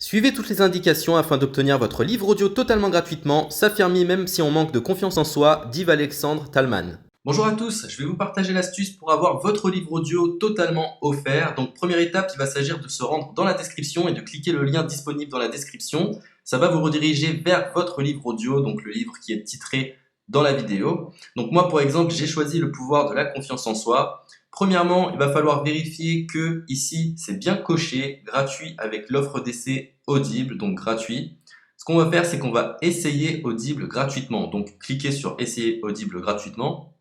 Suivez toutes les indications afin d'obtenir votre livre audio totalement gratuitement, s'affirmer même si on manque de confiance en soi, dit Alexandre Talman. Bonjour à tous, je vais vous partager l'astuce pour avoir votre livre audio totalement offert. Donc première étape, il va s'agir de se rendre dans la description et de cliquer le lien disponible dans la description. Ça va vous rediriger vers votre livre audio, donc le livre qui est titré dans la vidéo. Donc moi par exemple, j'ai choisi le pouvoir de la confiance en soi. Premièrement, il va falloir vérifier que ici c'est bien coché, gratuit avec l'offre d'essai Audible, donc gratuit. Ce qu'on va faire, c'est qu'on va essayer Audible gratuitement. Donc cliquez sur essayer Audible gratuitement.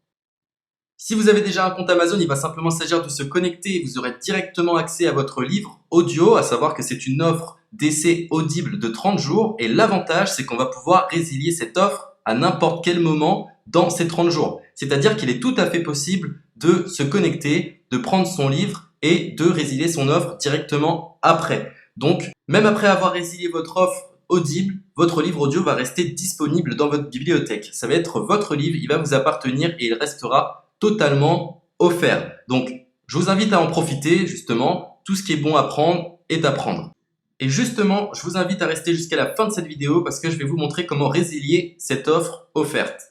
Si vous avez déjà un compte Amazon, il va simplement s'agir de se connecter et vous aurez directement accès à votre livre audio, à savoir que c'est une offre d'essai Audible de 30 jours et l'avantage c'est qu'on va pouvoir résilier cette offre à n'importe quel moment dans ces 30 jours. C'est-à-dire qu'il est tout à fait possible de se connecter, de prendre son livre et de résilier son offre directement après. Donc, même après avoir résilié votre offre Audible, votre livre audio va rester disponible dans votre bibliothèque. Ça va être votre livre, il va vous appartenir et il restera totalement offert. Donc, je vous invite à en profiter, justement. Tout ce qui est bon à prendre est à prendre. Et justement, je vous invite à rester jusqu'à la fin de cette vidéo parce que je vais vous montrer comment résilier cette offre offerte.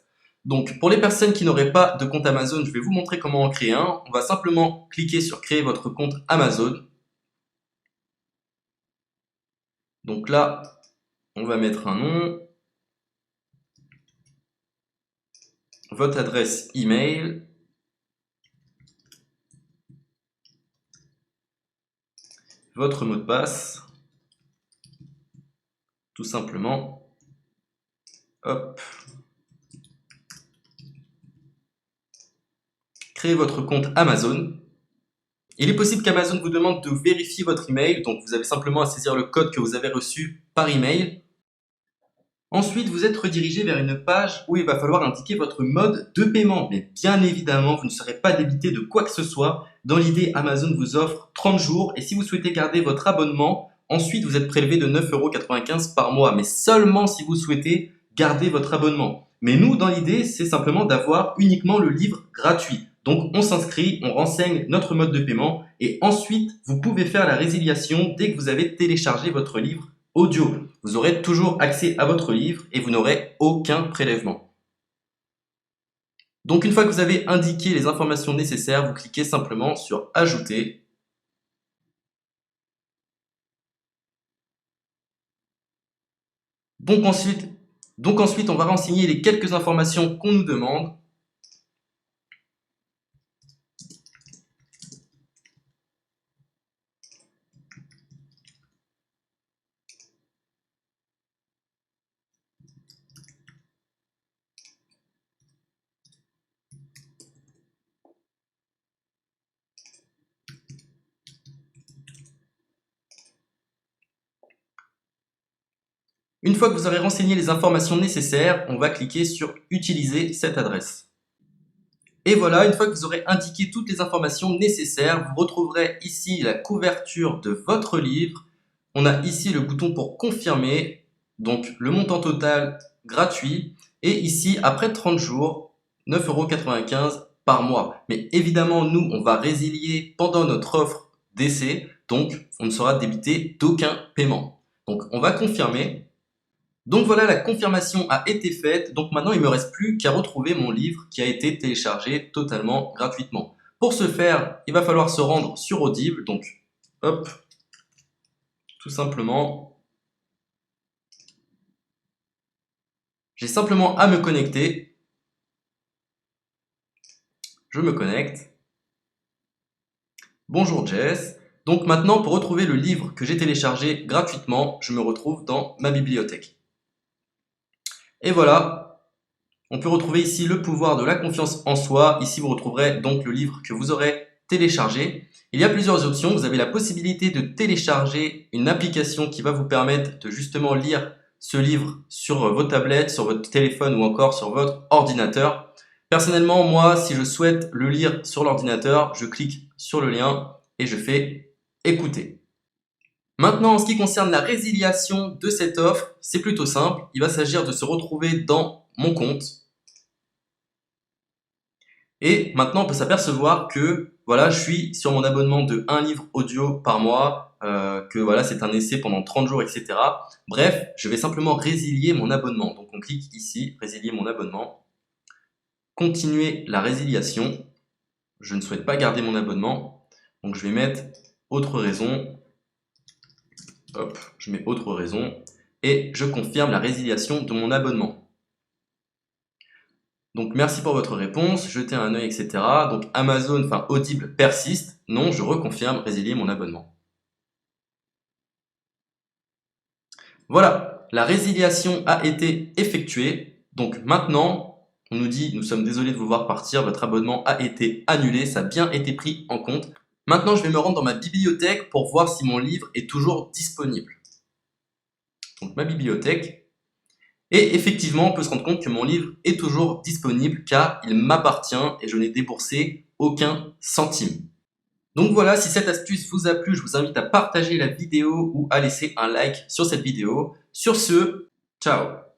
Donc, pour les personnes qui n'auraient pas de compte Amazon, je vais vous montrer comment en créer un. On va simplement cliquer sur créer votre compte Amazon. Donc là, on va mettre un nom, votre adresse email, votre mot de passe, tout simplement. Hop. Créez votre compte Amazon. Il est possible qu'Amazon vous demande de vérifier votre email, donc vous avez simplement à saisir le code que vous avez reçu par email. Ensuite, vous êtes redirigé vers une page où il va falloir indiquer votre mode de paiement. Mais bien évidemment, vous ne serez pas débité de quoi que ce soit. Dans l'idée, Amazon vous offre 30 jours et si vous souhaitez garder votre abonnement, ensuite vous êtes prélevé de 9,95 € par mois, mais seulement si vous souhaitez garder votre abonnement. Mais nous, dans l'idée, c'est simplement d'avoir uniquement le livre gratuit. Donc on s'inscrit, on renseigne notre mode de paiement et ensuite vous pouvez faire la résiliation dès que vous avez téléchargé votre livre audio. Vous aurez toujours accès à votre livre et vous n'aurez aucun prélèvement. Donc une fois que vous avez indiqué les informations nécessaires, vous cliquez simplement sur Ajouter. Donc ensuite, on va renseigner les quelques informations qu'on nous demande. Une fois que vous aurez renseigné les informations nécessaires, on va cliquer sur Utiliser cette adresse. Et voilà, une fois que vous aurez indiqué toutes les informations nécessaires, vous retrouverez ici la couverture de votre livre. On a ici le bouton pour confirmer, donc le montant total gratuit. Et ici, après 30 jours, 9,95 € par mois. Mais évidemment, nous, on va résilier pendant notre offre d'essai, donc on ne sera débité d'aucun paiement. Donc on va confirmer. Donc voilà, la confirmation a été faite, donc maintenant il ne me reste plus qu'à retrouver mon livre qui a été téléchargé totalement gratuitement. Pour ce faire, il va falloir se rendre sur Audible, donc hop, tout simplement, j'ai simplement à me connecter, je me connecte, bonjour Jess, donc maintenant pour retrouver le livre que j'ai téléchargé gratuitement, je me retrouve dans ma bibliothèque. Et voilà, on peut retrouver ici le pouvoir de la confiance en soi. Ici, vous retrouverez donc le livre que vous aurez téléchargé. Il y a plusieurs options. Vous avez la possibilité de télécharger une application qui va vous permettre de justement lire ce livre sur vos tablettes, sur votre téléphone ou encore sur votre ordinateur. Personnellement, moi, si je souhaite le lire sur l'ordinateur, je clique sur le lien et je fais écouter. Maintenant, en ce qui concerne la résiliation de cette offre, c'est plutôt simple. Il va s'agir de se retrouver dans mon compte. Et maintenant, on peut s'apercevoir que voilà, je suis sur mon abonnement de 1 livre audio par mois. que voilà, c'est un essai pendant 30 jours, etc. Bref, je vais simplement résilier mon abonnement. Donc on clique ici, résilier mon abonnement. Continuer la résiliation. Je ne souhaite pas garder mon abonnement. Donc je vais mettre autre raison. Hop, je mets autre raison. Et je confirme la résiliation de mon abonnement. Donc merci pour votre réponse, jetez un œil, etc. Donc Amazon, enfin Audible persiste. Non, je reconfirme, résilier mon abonnement. Voilà, la résiliation a été effectuée. Donc maintenant, on nous dit, nous sommes désolés de vous voir partir, votre abonnement a été annulé, ça a bien été pris en compte. Maintenant, je vais me rendre dans ma bibliothèque pour voir si mon livre est toujours disponible. Donc ma bibliothèque. Et effectivement, on peut se rendre compte que mon livre est toujours disponible car il m'appartient et je n'ai déboursé aucun centime. Donc voilà, si cette astuce vous a plu, je vous invite à partager la vidéo ou à laisser un like sur cette vidéo. Sur ce, ciao!